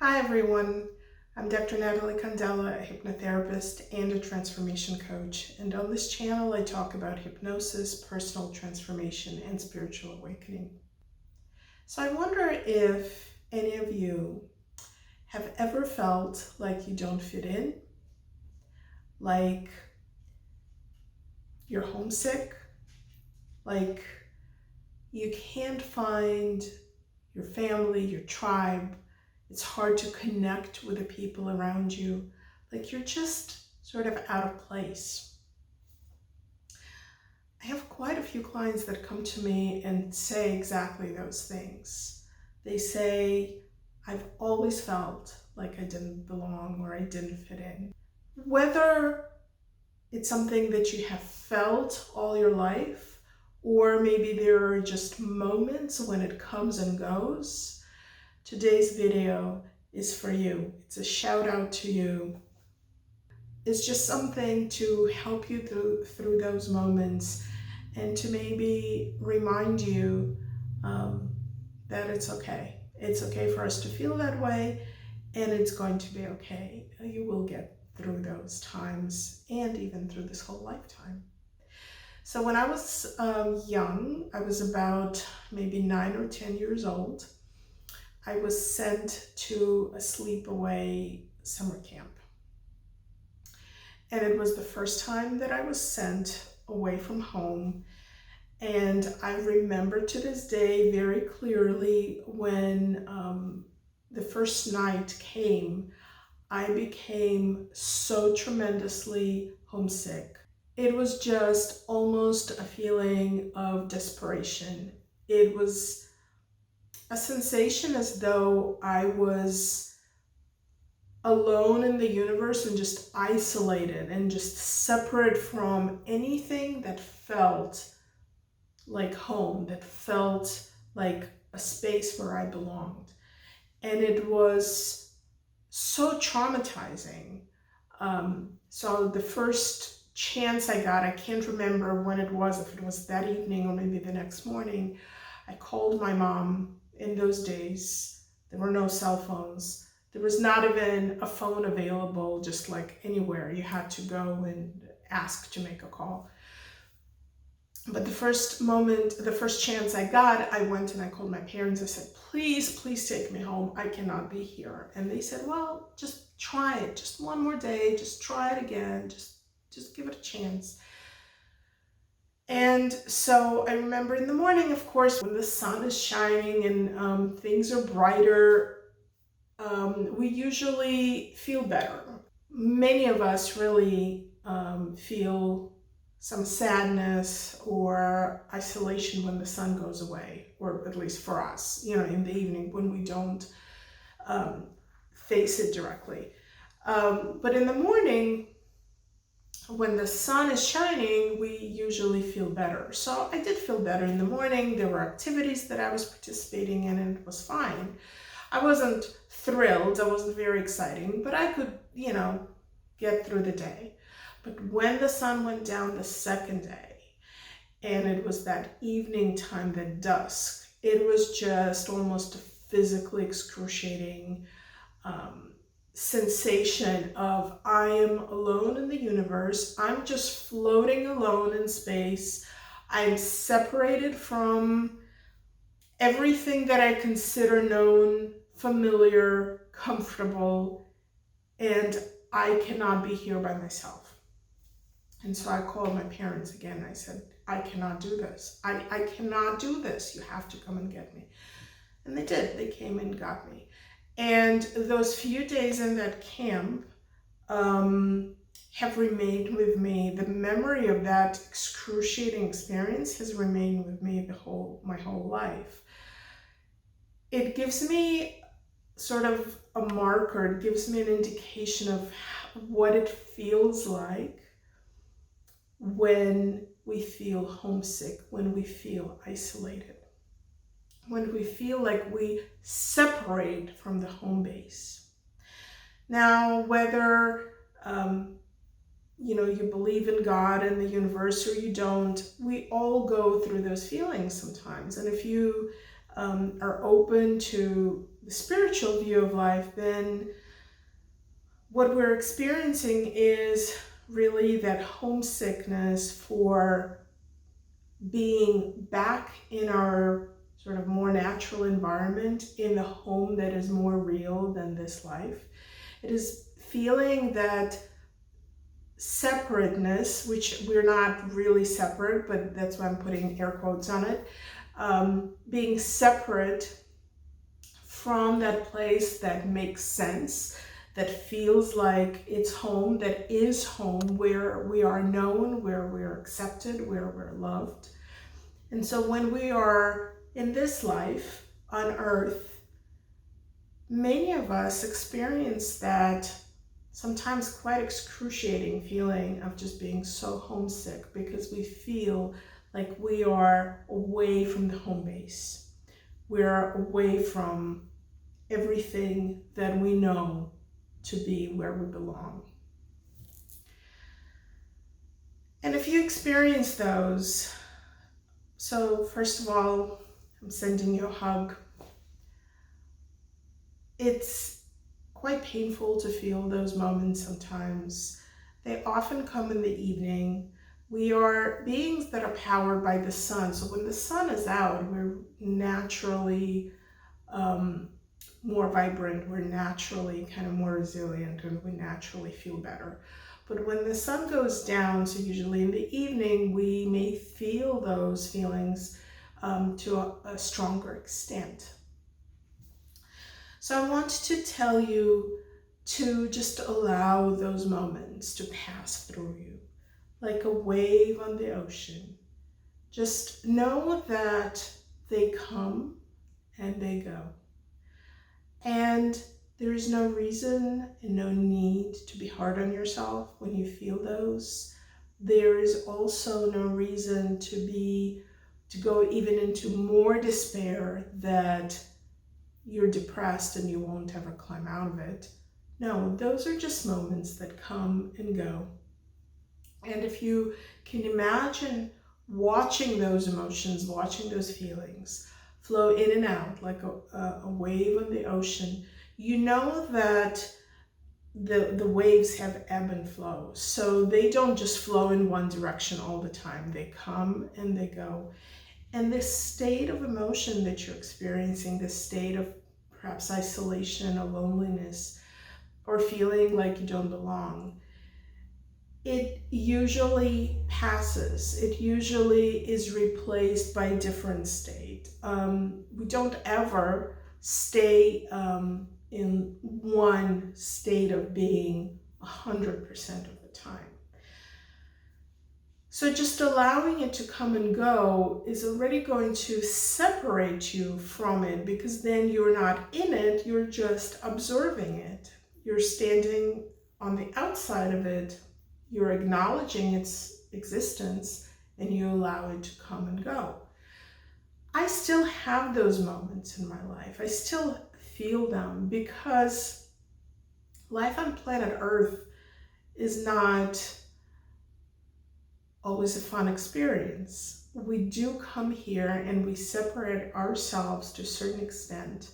Hi everyone, I'm Dr. Natalie Candela, a hypnotherapist and a transformation coach. And on this channel, I talk about hypnosis, personal transformation, and spiritual awakening. So I wonder if any of you have ever felt like you don't fit in, like you're homesick, like you can't find your family, your tribe. It's hard to connect with the people around you. Like you're just sort of out of place. I have quite a few clients that come to me and say exactly those things. They say, I've always felt like I didn't belong or I didn't fit in. Whether it's something that you have felt all your life, or maybe there are just moments when it comes and goes, today's video is for you. It's a shout out to you. It's just something to help you through those moments and to maybe remind you that it's okay. It's okay for us to feel that way, and it's going to be okay. You will get through those times and even through this whole lifetime. So when I was young, I was about maybe 9 or 10 years old. I was sent to a sleepaway summer camp. And it was the first time that I was sent away from home. And I remember to this day very clearly when the first night came, I became so tremendously homesick. It was just almost a feeling of desperation. It was a sensation as though I was alone in the universe and just isolated and just separate from anything that felt like home, that felt like a space where I belonged. And it was so traumatizing. So the first chance I got, I can't remember when it was, if it was that evening or maybe the next morning, I called my mom. In those days, there were no cell phones. There was not even a phone available, just like anywhere. You had to go and ask to make a call. But the first chance I got, I went and I called my parents. I said, please take me home. I cannot be here. And they said, well, just try it. Just one more day. Just try it again. Just give it a chance. And so I remember in the morning, of course, when the sun is shining and things are brighter, we usually feel better. Many of us really feel some sadness or isolation when the sun goes away, or at least for us, in the evening when we don't face it directly. But in the morning, when the sun is shining, we usually feel better. So I did feel better in the morning. There were activities that I was participating in and it was fine. I wasn't thrilled, I wasn't very exciting, but I could, get through the day. But when the sun went down the second day, and it was that evening time, the dusk, it was just almost a physically excruciating sensation of I am alone in the universe. I'm just floating alone in space. I'm separated from everything that I consider known, familiar, comfortable, and I cannot be here by myself. And so I called my parents again. I said, I cannot do this. I cannot do this. You have to come and get me. And they did. They came and got me. And those few days in that camp have remained with me. The memory of that excruciating experience has remained with me my whole life. It gives me sort of a marker. It gives me an indication of what it feels like when we feel homesick, when we feel isolated, when we feel like we separate from the home base. Now, whether you believe in God and the universe or you don't, we all go through those feelings sometimes. And if you are open to the spiritual view of life, then what we're experiencing is really that homesickness for being back in our sort of more natural environment, in the home that is more real than this life. It is feeling that separateness, which we're not really separate, but that's why I'm putting air quotes on it, being separate from that place that makes sense, that feels like it's home, that is home, where we are known, where we're accepted, where we're loved. And so when we are in this life on earth, many of us experience that sometimes quite excruciating feeling of just being so homesick, because we feel like we are away from the home base. We're away from everything that we know to be where we belong. And if you experience those, so first of all, I'm sending you a hug. It's quite painful to feel those moments sometimes. They often come in the evening. We are beings that are powered by the sun. So when the sun is out, we're naturally more vibrant, we're naturally kind of more resilient, and we naturally feel better. But when the sun goes down, so usually in the evening, we may feel those feelings to a stronger extent. So I want to tell you to just allow those moments to pass through you, like a wave on the ocean. Just know that they come and they go. And there is no reason and no need to be hard on yourself when you feel those. There is also no reason to go even into more despair that you're depressed and you won't ever climb out of it. No, those are just moments that come and go. And if you can imagine watching those emotions, watching those feelings flow in and out like a wave on the ocean, you know that the waves have ebb and flow. So they don't just flow in one direction all the time. They come and they go. And this state of emotion that you're experiencing, this state of perhaps isolation or loneliness or feeling like you don't belong, it usually passes. It usually is replaced by a different state. We don't ever stay in one state of being 100% of the time. So just allowing it to come and go is already going to separate you from it, because then you're not in it, you're just observing it. You're standing on the outside of it, you're acknowledging its existence, and you allow it to come and go. I still have those moments in my life. I still feel them, because life on planet Earth is not always a fun experience. We do come here and we separate ourselves to a certain extent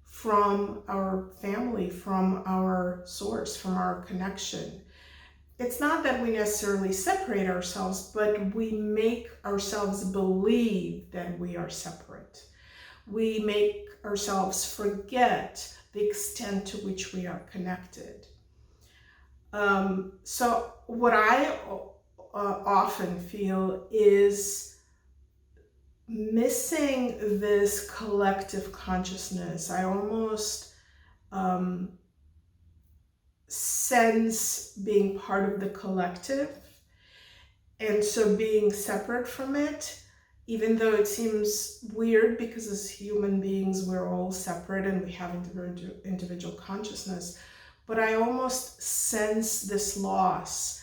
from our family, from our source, from our connection. It's not that we necessarily separate ourselves, but we make ourselves believe that we are separate. We make ourselves forget the extent to which we are connected. So what I often feel is missing this collective consciousness. I almost sense being part of the collective, and so being separate from it, even though it seems weird, because as human beings we're all separate and we have individual consciousness, but I almost sense this loss,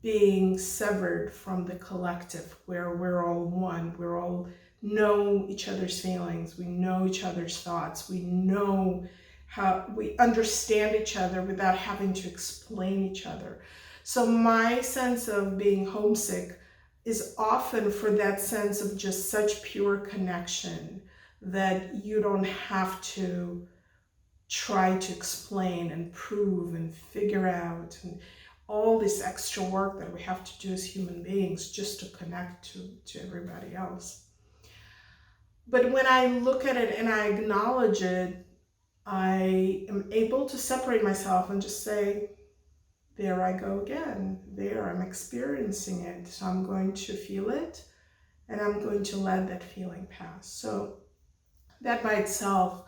being severed from the collective, where we're all one. We're all know each other's feelings, we know each other's thoughts, we know how we understand each other without having to explain each other. So my sense of being homesick is often for that sense of just such pure connection, that you don't have to try to explain and prove and figure out, and all this extra work that we have to do as human beings just to connect to everybody else. But when I look at it and I acknowledge it, I am able to separate myself and just say, there I go again. There, I'm experiencing it. So I'm going to feel it and I'm going to let that feeling pass. So that by itself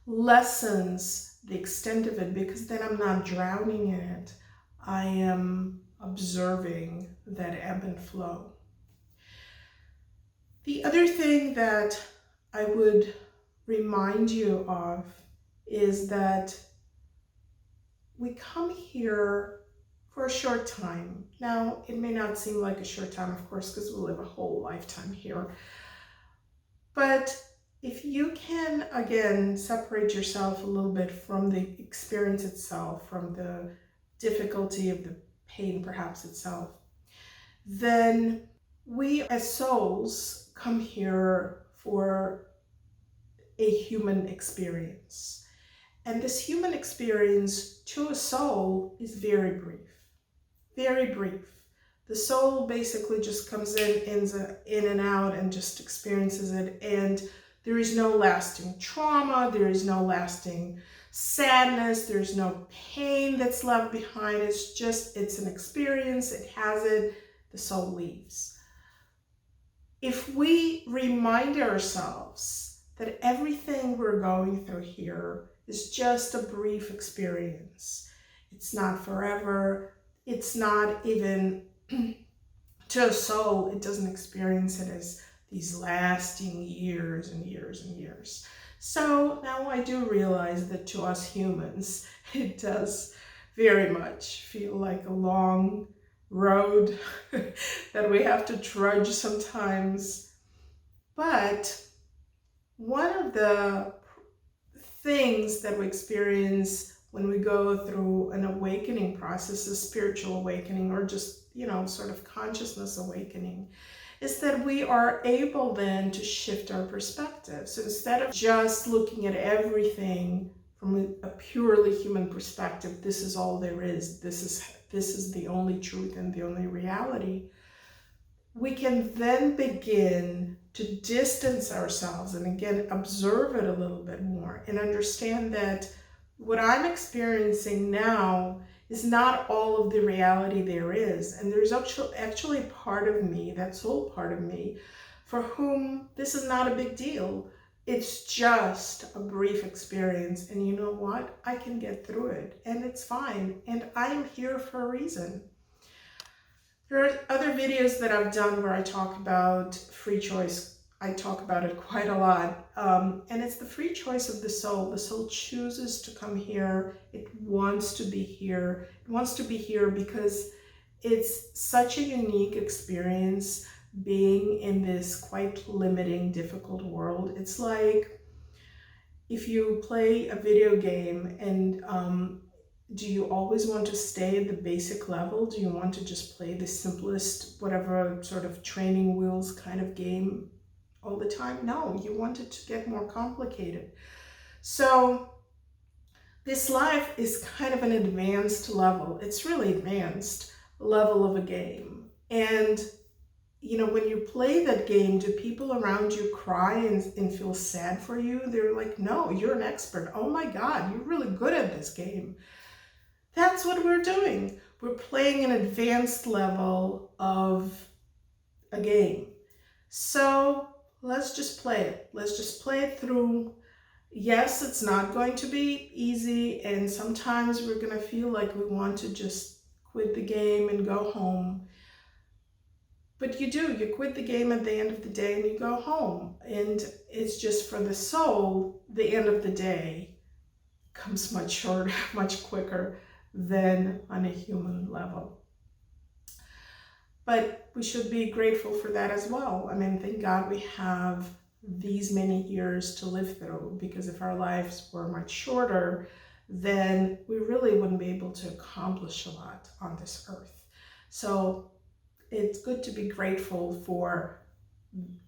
lessens the extent of it, because then I'm not drowning in it. I am observing that ebb and flow. The other thing that I would remind you of is that we come here for a short time. Now, it may not seem like a short time, of course, because we live a whole lifetime here. But if you can, again, separate yourself a little bit from the experience itself, from the difficulty of the pain perhaps itself, then we as souls come here for a human experience. And this human experience to a soul is very brief, very brief. The soul basically just comes in and out and just experiences it. And there is no lasting trauma. There is no lasting sadness. There's no pain that's left behind. It's an experience. It has it. The soul leaves. If we remind ourselves that everything we're going through here is just a brief experience, it's not forever, it's not even to a soul, it doesn't experience it as these lasting years and years and years. So now I do realize that to us humans, it does very much feel like a long road that we have to trudge sometimes. But one of the things that we experience when we go through an awakening process, a spiritual awakening, or just, sort of consciousness awakening, is that we are able then to shift our perspective. So instead of just looking at everything from a purely human perspective, this is all there is, this is the only truth and the only reality, we can then begin to distance ourselves and again observe it a little bit more and understand that what I'm experiencing now is not all of the reality there is. And there's actually part of me, that soul part of me, for whom this is not a big deal. It's just a brief experience. And you know what? I can get through it and it's fine. And I'm here for a reason. There are other videos that I've done where I talk about free choice. I talk about it quite a lot. And it's the free choice of the soul. The soul chooses to come here. It wants to be here. It wants to be here because it's such a unique experience being in this quite limiting, difficult world. It's like if you play a video game and do you always want to stay at the basic level? Do you want to just play the simplest, whatever sort of training wheels kind of game all the time? No, you want it to get more complicated. So this life is kind of an advanced level. It's really advanced level of a game. And when you play that game, do people around you cry and feel sad for you? They're like, no, you're an expert. Oh my God, you're really good at this game. That's what we're doing. We're playing an advanced level of a game. So let's just play it. Let's just play it through. Yes, it's not going to be easy. And sometimes we're going to feel like we want to just quit the game and go home. But you quit the game at the end of the day and you go home. And it's just for the soul, the end of the day comes much shorter, much quicker than on a human level. But we should be grateful for that as well. I mean, thank God we have these many years to live through, because if our lives were much shorter, then we really wouldn't be able to accomplish a lot on this earth. So it's good to be grateful for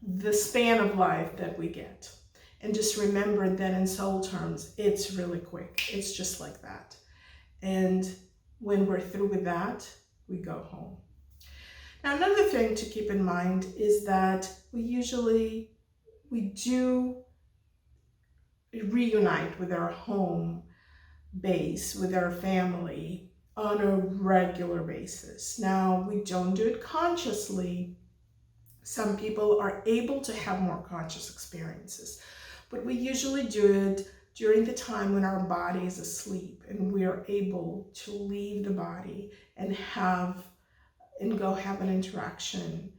the span of life that we get. And just remember that in soul terms, it's really quick. It's just like that. And when we're through with that, we go home. Now, another thing to keep in mind is that we do reunite with our home base, with our family on a regular basis. Now, we don't do it consciously. Some people are able to have more conscious experiences, but we usually do it during the time when our body is asleep and we are able to leave the body and go have an interaction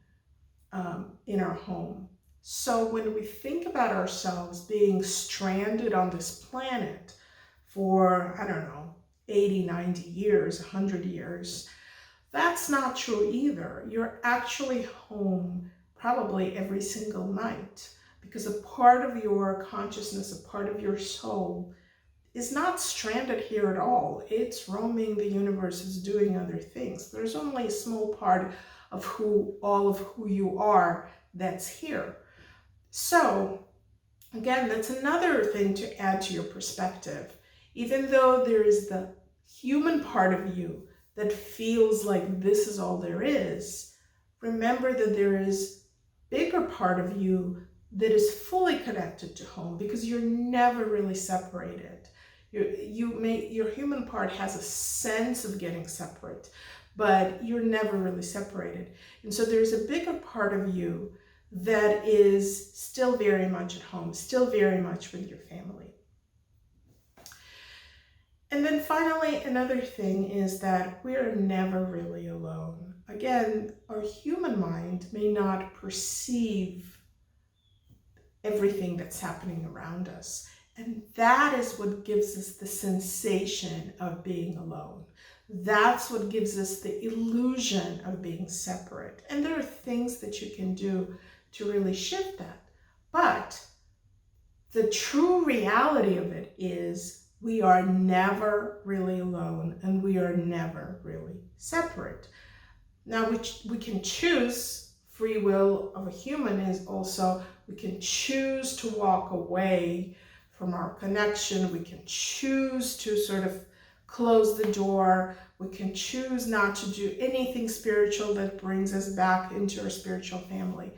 in our home. So when we think about ourselves being stranded on this planet for, I don't know, 80, 90 years, 100 years, that's not true either. You're actually home probably every single night, because a part of your consciousness, a part of your soul is not stranded here at all. It's roaming the universe, is doing other things. There's only a small part of all of who you are that's here. So again, that's another thing to add to your perspective. Even though there is the human part of you that feels like this is all there is, remember that there is a bigger part of you that is fully connected to home, because you're never really separated. Your human part has a sense of getting separate, but you're never really separated. And so there's a bigger part of you that is still very much at home, still very much with your family. And then finally, another thing is that we're never really alone. Again, our human mind may not perceive everything that's happening around us. And that is what gives us the sensation of being alone. That's what gives us the illusion of being separate. And there are things that you can do to really shift that. But the true reality of it is we are never really alone, and we are never really separate. Now, we can choose. Free will of a human is also, we can choose to walk away from our connection. We can choose to sort of close the door. We can choose not to do anything spiritual that brings us back into our spiritual family.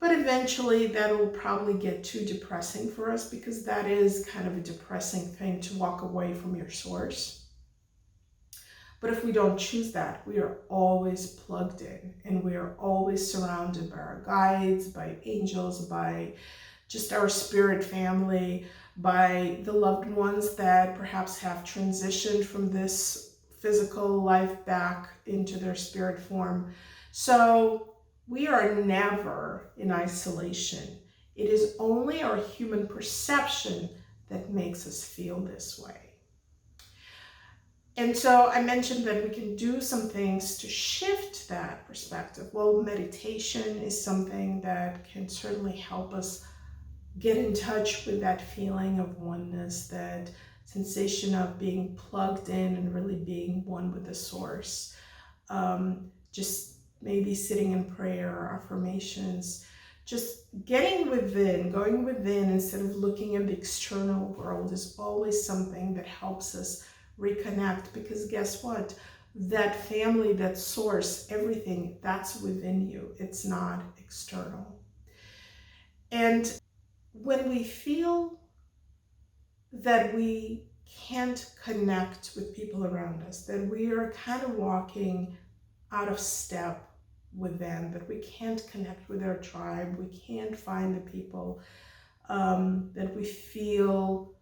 But eventually that will probably get too depressing for us, because that is kind of a depressing thing, to walk away from your source. But if we don't choose that, we are always plugged in, and we are always surrounded by our guides, by angels, by just our spirit family, by the loved ones that perhaps have transitioned from this physical life back into their spirit form. So we are never in isolation. It is only our human perception that makes us feel this way. And so I mentioned that we can do some things to shift that perspective. Well, meditation is something that can certainly help us get in touch with that feeling of oneness, that sensation of being plugged in and really being one with the source. Just maybe sitting in prayer or affirmations, just getting within, going within instead of looking at the external world is always something that helps us reconnect, because guess what? That family, that source, everything, that's within you. It's not external. And when we feel that we can't connect with people around us, that we are kind of walking out of step with them, that we can't connect with our tribe, we can't find the people that we feel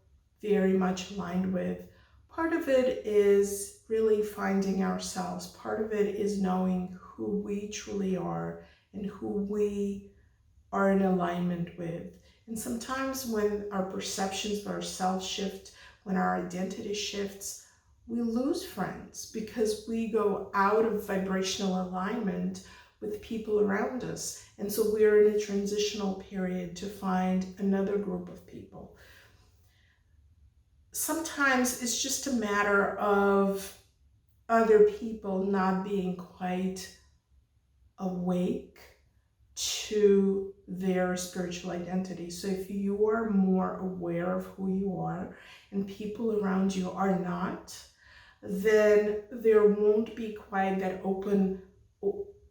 very much aligned with, part of it is really finding ourselves. Part of it is knowing who we truly are and who we are in alignment with. And sometimes when our perceptions of ourselves shift, when our identity shifts, we lose friends because we go out of vibrational alignment with people around us. And so we're in a transitional period to find another group of people. Sometimes it's just a matter of other people not being quite awake to their spiritual identity. So if you are more aware of who you are and people around you are not, then there won't be quite that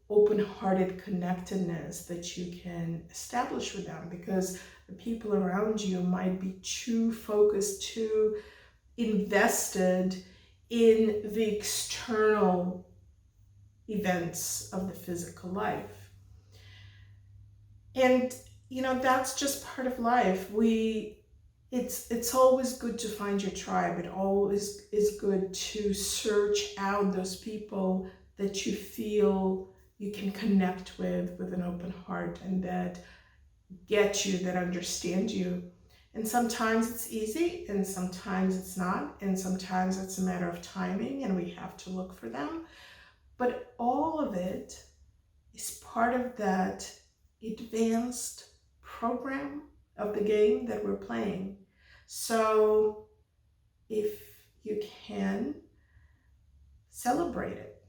open-hearted connectedness that you can establish with them, because the people around you might be too focused, too invested in the external events of the physical life. And that's just part of life. It's always good to find your tribe. It always is good to search out those people that you feel you can connect with an open heart, and that get you, that understand you. And sometimes it's easy, and sometimes it's not, and sometimes it's a matter of timing, and we have to look for them. But all of it is part of that advanced program of the game that we're playing. So if you can, celebrate it.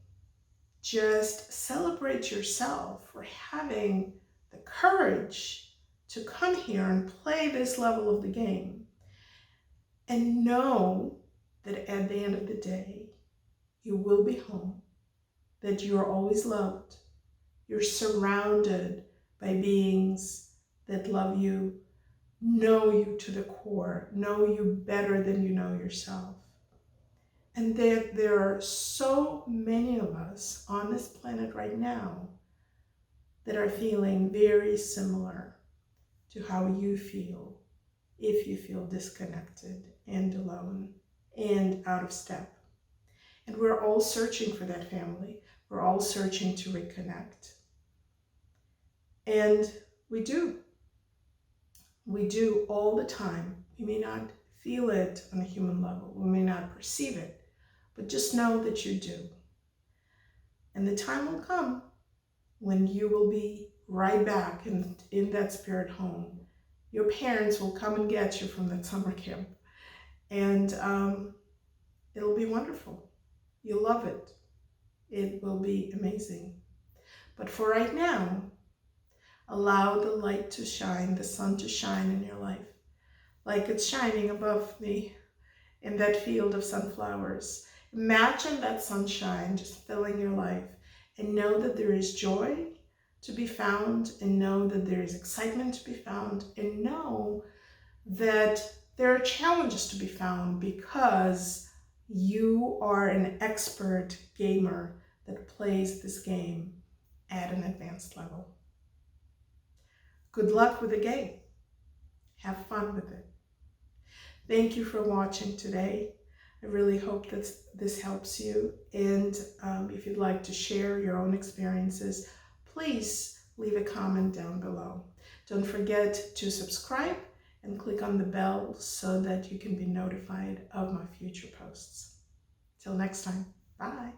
Just celebrate yourself for having the courage to come here and play this level of the game, and know that at the end of the day, you will be home, that you are always loved. You're surrounded by beings that love you, know you to the core, know you better than you know yourself. And that there are so many of us on this planet right now that are feeling very similar to how you feel if you feel disconnected and alone and out of step. And we're all searching for that family. We're all searching to reconnect. And we do. We do all the time. We may not feel it on a human level. We may not perceive it, but just know that you do. And the time will come when you will be right back in that spirit home. Your parents will come and get you from that summer camp. And it'll be wonderful. You'll love it. It will be amazing. But for right now, allow the light to shine, the sun to shine in your life, like it's shining above me in that field of sunflowers. Imagine that sunshine just filling your life, and know that there is joy to be found, and know that there is excitement to be found, and know that there are challenges to be found, because you are an expert gamer that plays this game at an advanced level. Good luck with the game. Have fun with it. Thank you for watching today. I really hope that this helps you. And if you'd like to share your own experiences, please leave a comment down below. Don't forget to subscribe and click on the bell so that you can be notified of my future posts. Till next time, bye.